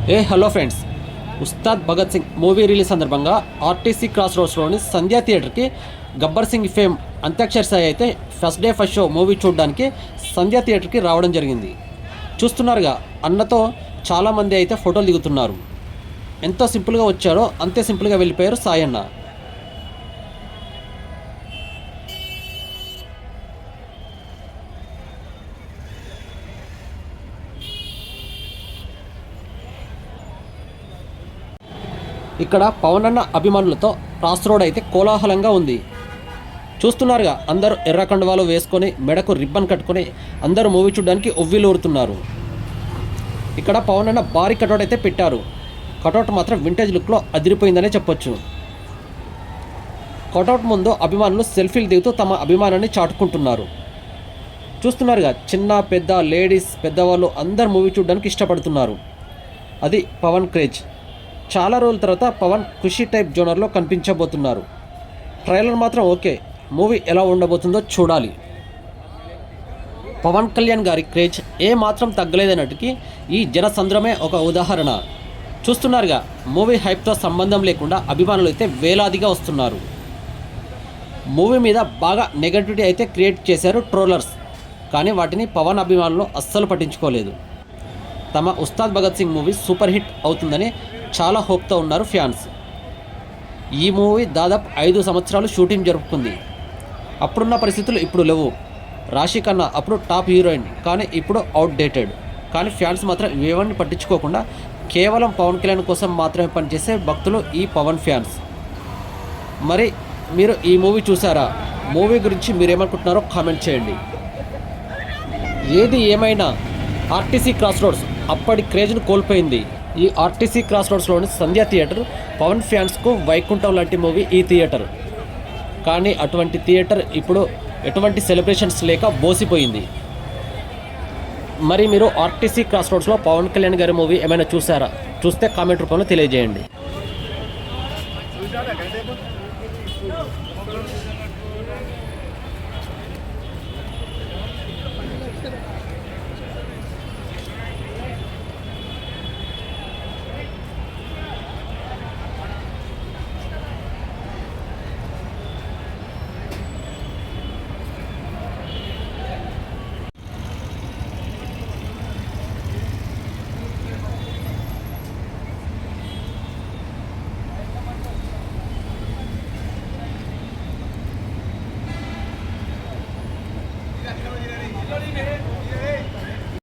Hello friends. Ustaad Bhagat Singh movie release సందర్భంగా RTC cross రోడ్స్లోని సంధ్యా థియేటర్కి గబ్బర్ సింగ్ ఫేమ్ అంత్యాక్షరి సాయి అయితే first day first show movie చూడడానికి సంధ్యా థియేటర్కి రావడం జరిగింది. చూస్తున్నారుగా, అన్నతో చాలామంది అయితే ఫోటోలు దిగుతున్నారు. ఎంతో సింపుల్గా వచ్చారో అంతే సింపుల్గా వెళ్ళిపోయారు సాయి అన్న. ఇక్కడ పవన్ అన్న అభిమానులతో క్రాస్ రోడ్ అయితే కోలాహలంగా ఉంది. చూస్తున్నారుగా, అందరూ ఎర్ర కండువాలు వేసుకొని మెడకు రిబ్బన్ కట్టుకొని అందరూ మూవీ చూడడానికి ఒవ్విలూరుతున్నారు. ఇక్కడ పవన్ అన్న భారీ కటౌట్ అయితే పెట్టారు. కటౌట్ మాత్రం వింటేజ్ లుక్లో అదిరిపోయిందనే చెప్పొచ్చు. కటౌట్ ముందు అభిమానులు సెల్ఫీలు దిగుతూ తమ అభిమానాన్ని చాటుకుంటున్నారు. చూస్తున్నారుగా, చిన్న పెద్ద లేడీస్ పెద్దవాళ్ళు అందరు మూవీ చూడడానికి ఇష్టపడుతున్నారు. అది పవన్ క్రేజ్. చాలా రోజుల తర్వాత పవన్ ఖుషి టైప్ జోనర్లో కనిపించబోతున్నారు. ట్రైలర్ మాత్రం ఓకే, మూవీ ఎలా ఉండబోతుందో చూడాలి. పవన్ కళ్యాణ్ గారి క్రేజ్ ఏ మాత్రం తగ్గలేదన్నట్టుకి ఈ జనసంద్రమే ఒక ఉదాహరణ. చూస్తున్నారుగా, మూవీ హైప్తో సంబంధం లేకుండా అభిమానులు అయితే వేలాదిగా వస్తున్నారు. మూవీ మీద బాగా నెగటివిటీ అయితే క్రియేట్ చేశారు ట్రోలర్స్, కానీ వాటిని పవన్ అభిమానులు అస్సలు పట్టించుకోలేదు. తమ Ustaad Bhagat Singh movie super hit అవుతుందని చాలా హోప్తో ఉన్నారు ఫ్యాన్స్. ఈ మూవీ దాదాపు 5 సంవత్సరాలు షూటింగ్ జరుపుకుంది. అప్పుడున్న పరిస్థితులు ఇప్పుడు లేవు. రాశి ఖన్నా అప్పుడు టాప్ హీరోయిన్, కానీ ఇప్పుడు అవుట్డేటెడ్. కానీ ఫ్యాన్స్ మాత్రం ఇవేవన్నీ పట్టించుకోకుండా కేవలం పవన్ కళ్యాణ్ కోసం మాత్రమే పనిచేసే భక్తులు ఈ పవన్ ఫ్యాన్స్. మరి మీరు ఈ మూవీ చూసారా? మూవీ గురించి మీరేమనుకుంటున్నారో కామెంట్ చేయండి. ఏది ఏమైనా ఆర్టీసీ క్రాస్ రోడ్స్ అప్పటి క్రేజ్ను కోల్పోయింది. ఈ ఆర్టీసీ క్రాస్ రోడ్స్లోని సంధ్యా థియేటర్ పవన్ ఫ్యాన్స్కు వైకుంఠం లాంటి మూవీ ఈ థియేటర్. కానీ అటువంటి థియేటర్ ఇప్పుడు ఎటువంటి సెలబ్రేషన్స్ లేక బోసిపోయింది. మరి మీరు ఆర్టీసీ క్రాస్ రోడ్స్లో పవన్ కళ్యాణ్ గారి మూవీ ఏమైనా చూసారా? చూస్తే కామెంట్ రూపంలో తెలియజేయండి.